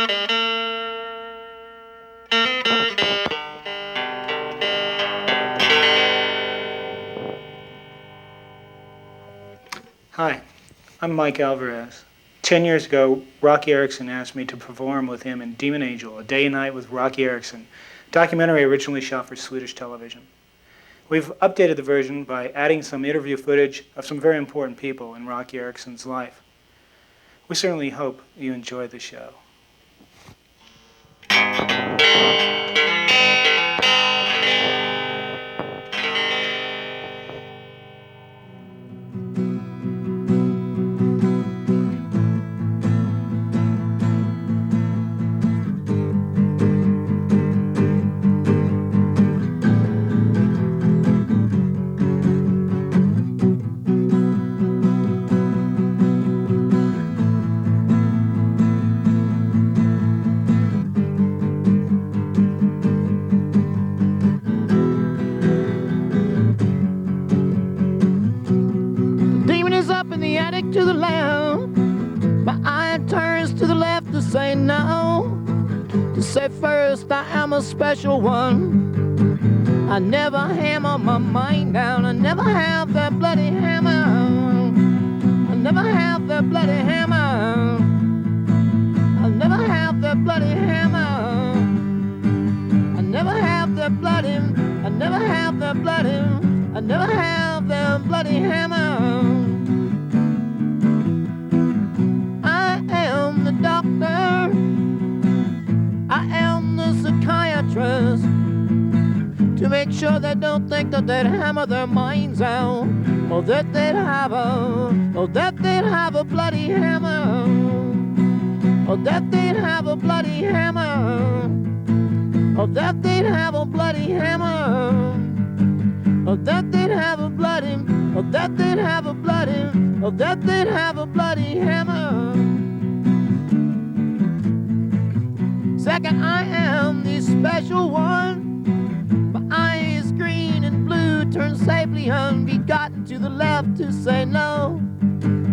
Hi, I'm Mike Alvarez. 10 years ago, Roky Erickson asked me to perform with him in Demon Angel, A Day and Night with Roky Erickson, a documentary originally shot for Swedish television. We've updated the version by adding some interview footage of some very important people in Roky Erickson's life. We certainly hope you enjoy the show. To the left, my eye turns to the left to say no, to say first I am a special one. I never hammer my mind down, I never have that bloody hammer, I never have that bloody hammer, I never have that bloody hammer, I never have that bloody, I never have that bloody, I never have that bloody hammer. Doctor, I am the psychiatrist, to make sure they don't think that they'd hammer their minds out, or that they'd have a bloody hammer, or that they'd have a bloody hammer, or that they'd have a bloody hammer, or that they'd have a bloody, or that they'd have a bloody, or that they'd have a bloody hammer. Second, I am the special one. My eyes green and blue turn safely unbegotten to the left to say no,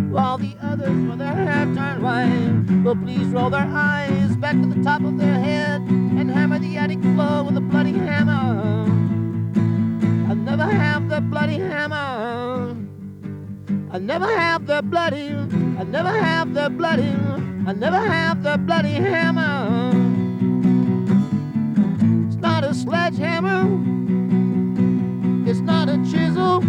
while the others with their hair turned white will please roll their eyes back to the top of their head and hammer the attic floor with a bloody hammer. I never have that bloody hammer. I never have that bloody, I never have that bloody, I never have that bloody hammer. It's not a sledgehammer, it's not a chisel,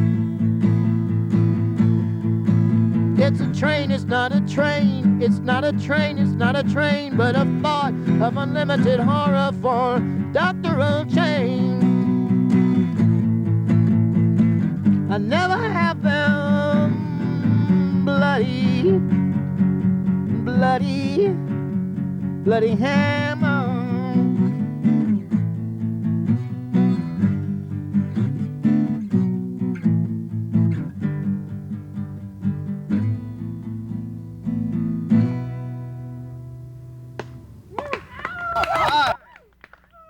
it's a train, it's not a train, it's not a train, it's not a train, but a thought of unlimited horror for doctoral change. I never have them bloody, bloody, bloody hammer.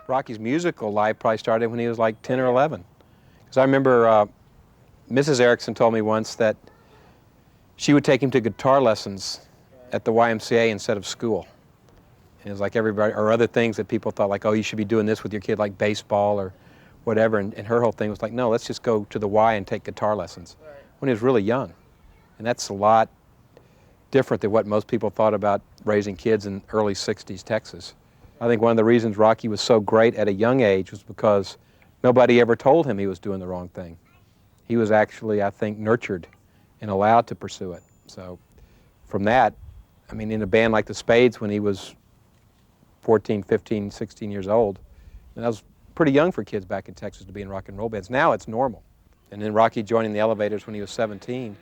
Rocky's musical life probably started when he was like 10 or 11. Because I remember Mrs. Erickson told me once that she would take him to guitar lessons at the YMCA instead of school. And it was like everybody, or other things that people thought like, oh, you should be doing this with your kid, like baseball or whatever. And her whole thing was like, no, let's just go to the Y and take guitar lessons when he was really young. And that's a lot different than what most people thought about raising kids in early 60s Texas. I think one of the reasons Roky was so great at a young age was because nobody ever told him he was doing the wrong thing. He was actually, I think, nurtured and allowed to pursue it. So from that, I mean, in a band like the Spades when he was 14, 15, 16 years old, and that was pretty young for kids back in Texas to be in rock and roll bands. Now it's normal. And then Roky joining the Elevators when he was 17,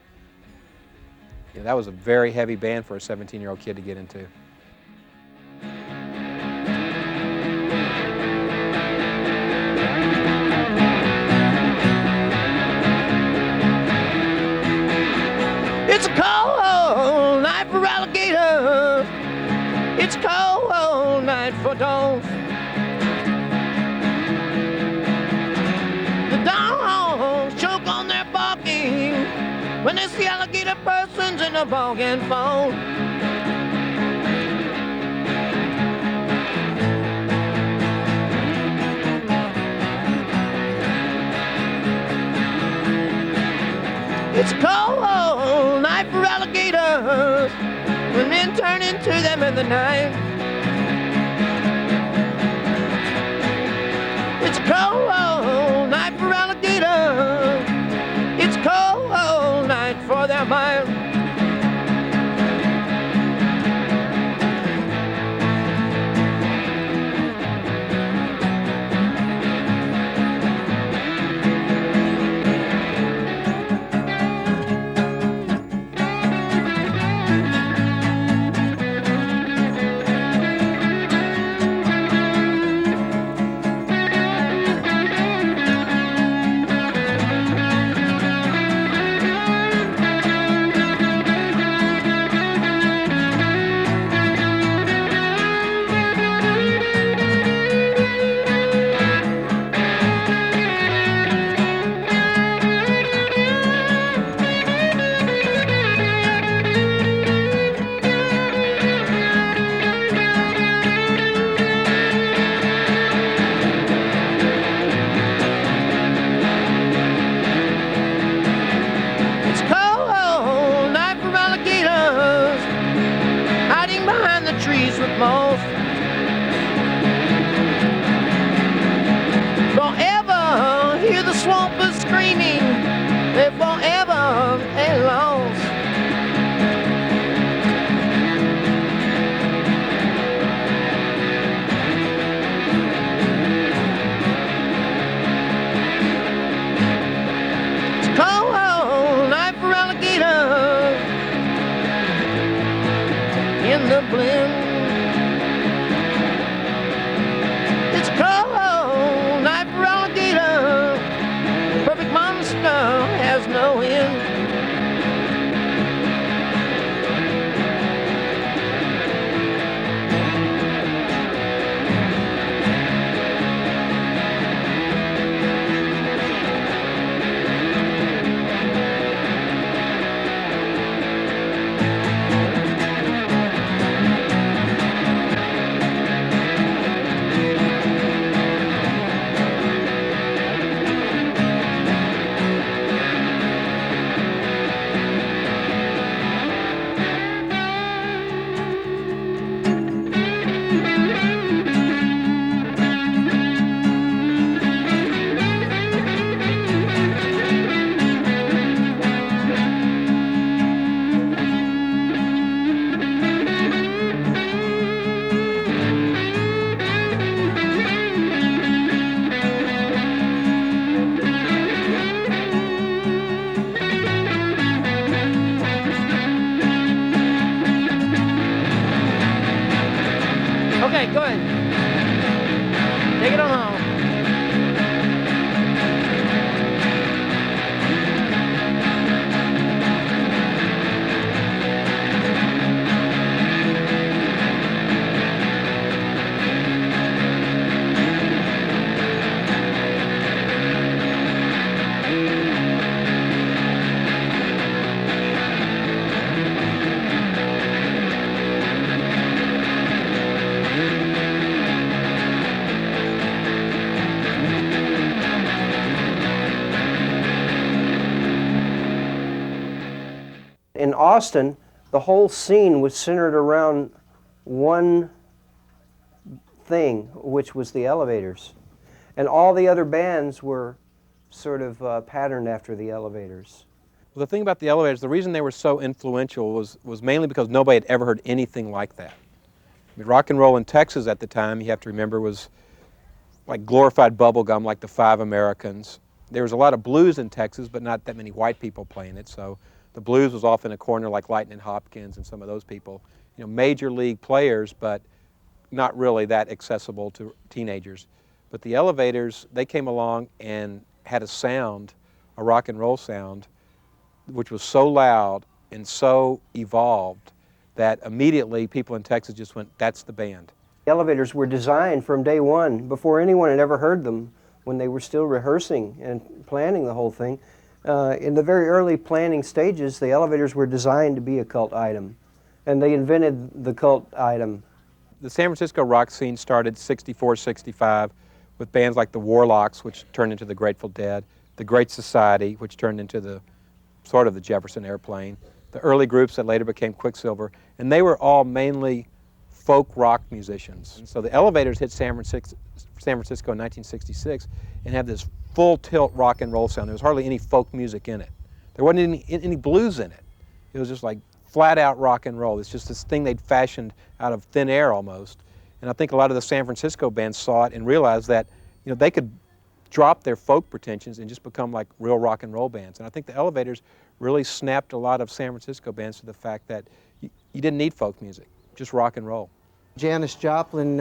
you know, that was a very heavy band for a 17-year-old kid to get into. It's a cold night for alligators. It's a cold night for dogs. The dogs choke on their barking when they see alligator persons in a bog and phone. It's a cold night for alligators when men turn into them in the night. It's a cold night for alligators. It's a cold night for their mind. It's a cold night for alligator. Perfect monster has no end. Okay, go ahead. Take it on home. In Austin, the whole scene was centered around one thing, which was the Elevators. And all the other bands were sort of patterned after the Elevators. Well, the thing about the Elevators, the reason they were so influential was mainly because nobody had ever heard anything like that. I mean, rock and roll in Texas at the time, you have to remember, was like glorified bubblegum, like the Five Americans. There was a lot of blues in Texas, but not that many white people playing it, so the blues was off in a corner like Lightning Hopkins and some of those people. You know, major league players, but not really that accessible to teenagers. But the Elevators, they came along and had a sound, a rock and roll sound, which was so loud and so evolved that immediately people in Texas just went, that's the band. The Elevators were designed from day one, before anyone had ever heard them, when they were still rehearsing and planning the whole thing. In the very early planning stages, the Elevators were designed to be a cult item, and they invented the cult item. The San Francisco rock scene started 64, 65 with bands like the Warlocks, which turned into the Grateful Dead, the Great Society, which turned into the sort of the Jefferson Airplane, the early groups that later became Quicksilver, and they were all mainly folk rock musicians. And so the Elevators hit San Francisco in 1966 and had this full tilt rock and roll sound. There was hardly any folk music in it. There wasn't any blues in it. It was just like flat out rock and roll. It's just this thing they'd fashioned out of thin air almost. And I think a lot of the San Francisco bands saw it and realized that, you know, they could drop their folk pretensions and just become like real rock and roll bands. And I think the Elevators really snapped a lot of San Francisco bands to the fact that you didn't need folk music, just rock and roll. Janis Joplin,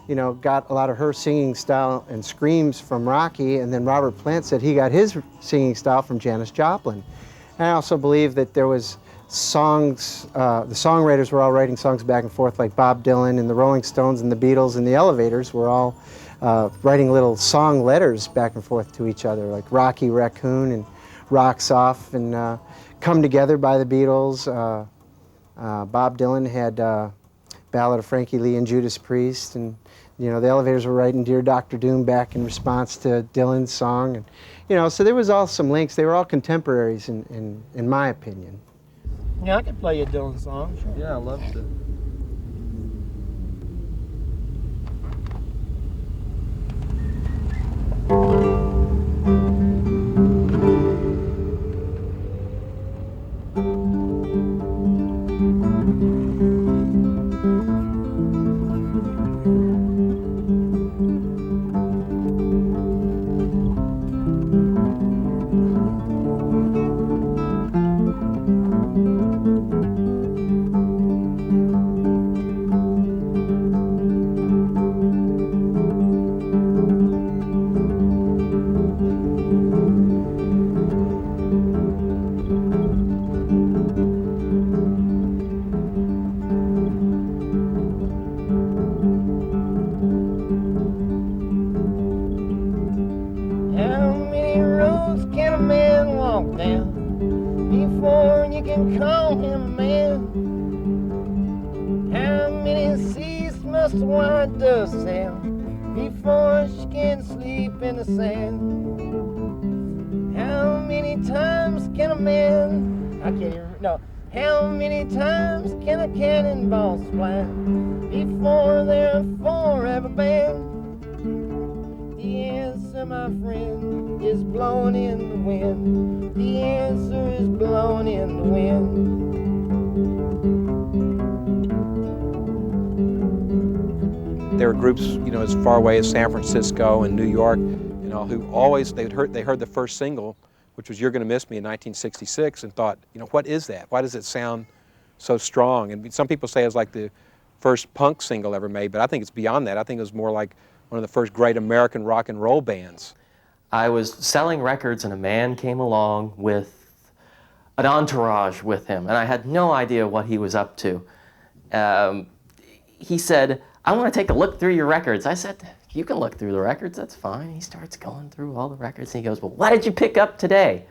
you know, got a lot of her singing style and screams from Roky, and then Robert Plant said he got his singing style from Janis Joplin. And I also believe that there was songs, the songwriters were all writing songs back and forth, like Bob Dylan and the Rolling Stones and the Beatles and the Elevators were all writing little song letters back and forth to each other, like Rocky Raccoon and Rocks Off and Come Together by the Beatles. Bob Dylan had Ballad of Frankie Lee and Judas Priest, and you know, the Elevators were writing Dear Dr. Doom back in response to Dylan's song, and you know, so there was all some links. They were all contemporaries in my opinion. Yeah, I could play you a Dylan song, sure. Yeah, I love to. Before you can call him a man, how many seas must a white dove sail before she can sleep in the sand? How many times can a man, I can't even, no, how many times can a cannonball fly before they're forever banned? The answer, my friend, is blowing in the wind. The answer is blowing in the wind. There were groups, you know, as far away as San Francisco and New York, you know, who always, they heard the first single, which was You're Gonna Miss Me in 1966, and thought, you know, what is that? Why does it sound so strong? And some people say it's like the first punk single ever made, but I think it's beyond that. I think it was more like one of the first great American rock and roll bands. I was selling records and a man came along with an entourage with him, and I had no idea what he was up to. He said, I want to take a look through your records. I said, you can look through the records, that's fine. He starts going through all the records and he goes, well, what did you pick up today?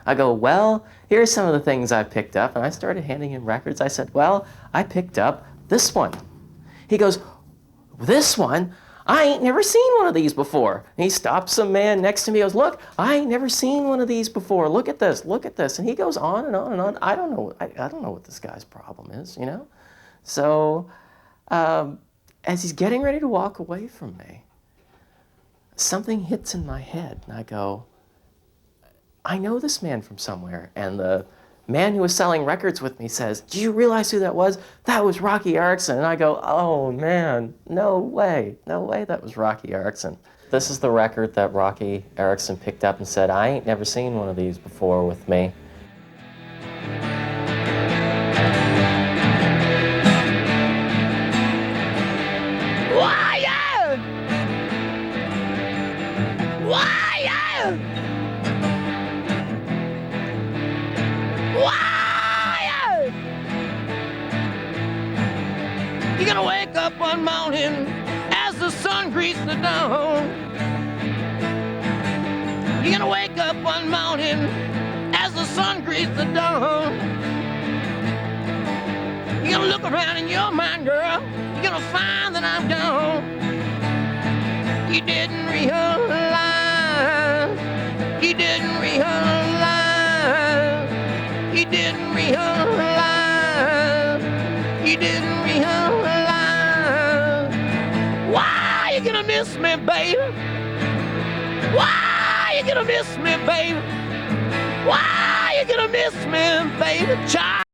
I go, well, here's some of the things I picked up, and I started handing him records. I said, well, I picked up this one. He goes, this one? I ain't never seen one of these before. And he stops some man next to me, goes, look, I ain't never seen one of these before. Look at this, look at this. And he goes on and on and on. I don't know what this guy's problem is, you know? So as he's getting ready to walk away from me, something hits in my head, and I go, I know this man from somewhere. And the man who was selling records with me says, do you realize who that was? That was Roky Erickson. And I go, oh man, no way that was Roky Erickson. This is the record that Roky Erickson picked up and said, I ain't never seen one of these before with me. Wyatt! Wyatt! Wyatt! You're gonna wake up one morning as the sun greets the dawn. You're gonna wake up one morning as the sun greets the dawn. You're gonna look around in your mind, girl. You're gonna find that I'm gone. You didn't realize. You didn't realize. you didn't realize. Why you gonna miss me, baby? Why you gonna miss me, baby? Why you gonna miss me, baby? Child.